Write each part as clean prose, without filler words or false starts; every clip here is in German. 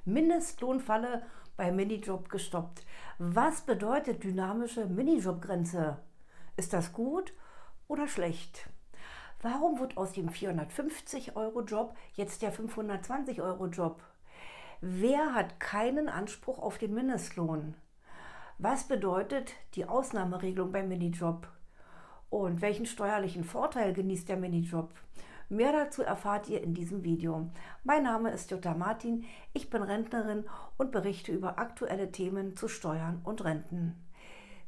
Mindestlohnfalle bei Minijob gestoppt. Was bedeutet dynamische Minijobgrenze? Ist das gut oder schlecht? Warum wird aus dem 450-Euro-Job jetzt der 520-Euro-Job? Wer hat keinen Anspruch auf den Mindestlohn? Was bedeutet die Ausnahmeregelung beim Minijob? Und welchen steuerlichen Vorteil genießt der Minijob? Mehr dazu erfahrt ihr in diesem Video. Mein Name ist Jutta Martin, ich bin Rentnerin und berichte über aktuelle Themen zu Steuern und Renten.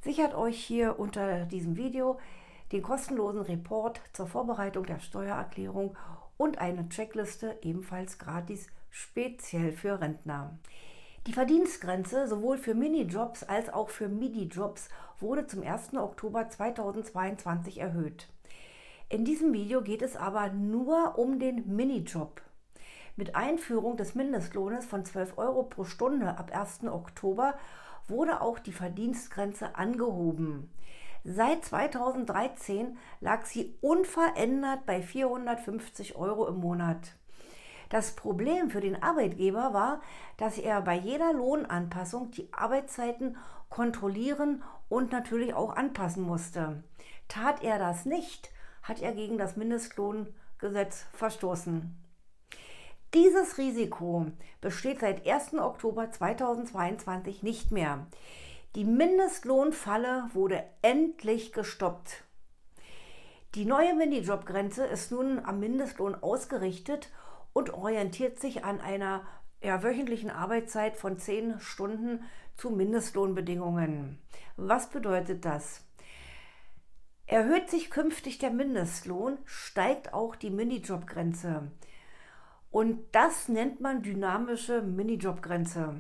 Sichert euch hier unter diesem Video den kostenlosen Report zur Vorbereitung der Steuererklärung und eine Checkliste, ebenfalls gratis, speziell für Rentner. Die Verdienstgrenze sowohl für Minijobs als auch für Midijobs wurde zum 1. Oktober 2022 erhöht. In diesem Video geht es aber nur um den Minijob. Mit Einführung des Mindestlohnes von 12 Euro pro Stunde ab 1. Oktober wurde auch die Verdienstgrenze angehoben. Seit 2013 lag sie unverändert bei 450 Euro im Monat. Das Problem für den Arbeitgeber war, dass er bei jeder Lohnanpassung die Arbeitszeiten kontrollieren und natürlich auch anpassen musste. Tat er das nicht, hat er gegen das Mindestlohngesetz verstoßen. Dieses Risiko besteht seit 1. Oktober 2022 nicht mehr. Die Mindestlohnfalle wurde endlich gestoppt. Die neue Minijobgrenze ist nun am Mindestlohn ausgerichtet und orientiert sich an einer wöchentlichen Arbeitszeit von 10 Stunden zu Mindestlohnbedingungen. Was bedeutet das? Erhöht sich künftig der Mindestlohn, steigt auch die Minijobgrenze. Und das nennt man dynamische Minijobgrenze.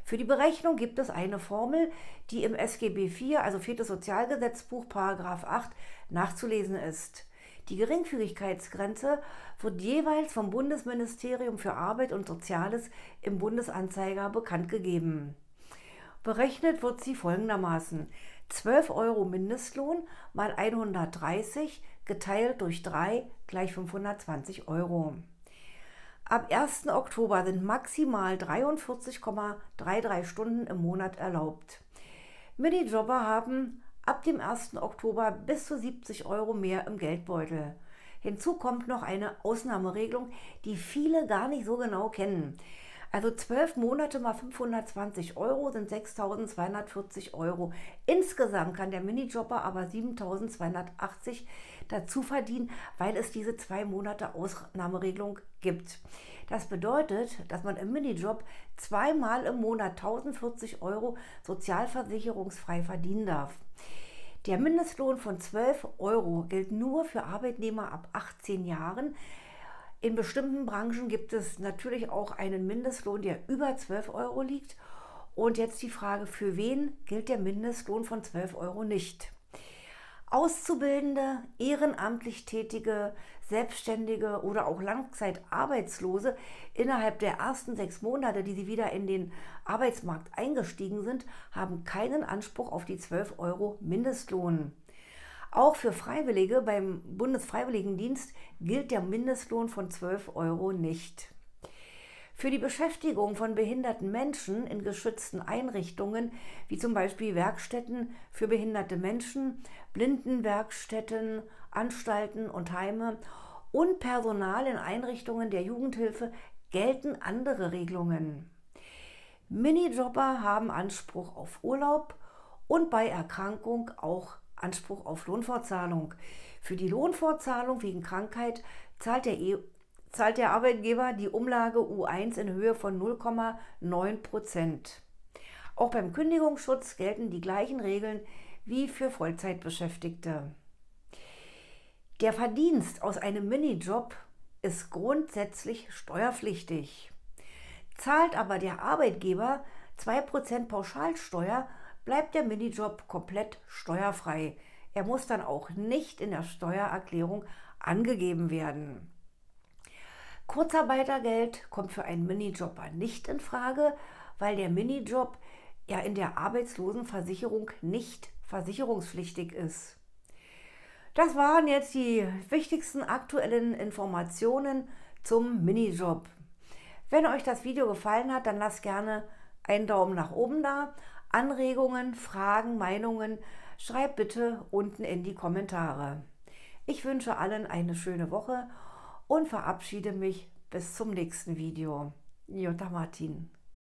Für die Berechnung gibt es eine Formel, die im SGB IV, also 4. Sozialgesetzbuch, Paragraph 8, nachzulesen ist. Die Geringfügigkeitsgrenze wird jeweils vom Bundesministerium für Arbeit und Soziales im Bundesanzeiger bekannt gegeben. Berechnet wird sie folgendermaßen: 12 Euro Mindestlohn mal 130 geteilt durch 3 gleich 520 Euro. Ab 1. Oktober sind maximal 43,33 Stunden im Monat erlaubt. Minijobber haben ab dem 1. Oktober bis zu 70 Euro mehr im Geldbeutel. Hinzu kommt noch eine Ausnahmeregelung, die viele gar nicht so genau kennen. Also 12 Monate mal 520 Euro sind 6.240 Euro. Insgesamt kann der Minijobber aber 7.280 dazu verdienen, weil es diese 2 Monate Ausnahmeregelung gibt. Das bedeutet, dass man im Minijob zweimal im Monat 1.040 Euro sozialversicherungsfrei verdienen darf. Der Mindestlohn von 12 Euro gilt nur für Arbeitnehmer ab 18 Jahren. In bestimmten Branchen gibt es natürlich auch einen Mindestlohn, der über 12 Euro liegt. Und jetzt die Frage, für wen gilt der Mindestlohn von 12 Euro nicht? Auszubildende, ehrenamtlich Tätige, Selbstständige oder auch Langzeitarbeitslose innerhalb der ersten 6 Monate, die sie wieder in den Arbeitsmarkt eingestiegen sind, haben keinen Anspruch auf die 12 Euro Mindestlohn. Auch für Freiwillige beim Bundesfreiwilligendienst gilt der Mindestlohn von 12 Euro nicht. Für die Beschäftigung von behinderten Menschen in geschützten Einrichtungen, wie zum Beispiel Werkstätten für behinderte Menschen, Blindenwerkstätten, Anstalten und Heime und Personal in Einrichtungen der Jugendhilfe, gelten andere Regelungen. Minijobber haben Anspruch auf Urlaub und bei Erkrankung auch Anspruch auf Lohnfortzahlung. Für die Lohnfortzahlung wegen Krankheit zahlt der Arbeitgeber die Umlage U1 in Höhe von 0,9%. Auch beim Kündigungsschutz gelten die gleichen Regeln wie für Vollzeitbeschäftigte. Der Verdienst aus einem Minijob ist grundsätzlich steuerpflichtig. Zahlt aber der Arbeitgeber 2% Pauschalsteuer, bleibt der Minijob komplett steuerfrei. Er muss dann auch nicht in der Steuererklärung angegeben werden. Kurzarbeitergeld kommt für einen Minijobber nicht in Frage, weil der Minijob ja in der Arbeitslosenversicherung nicht versicherungspflichtig ist. Das waren jetzt die wichtigsten aktuellen Informationen zum Minijob. Wenn euch das Video gefallen hat, dann lasst gerne einen Daumen nach oben da. Anregungen, Fragen, Meinungen, schreibt bitte unten in die Kommentare. Ich wünsche allen eine schöne Woche und verabschiede mich bis zum nächsten Video. Jutta Martin.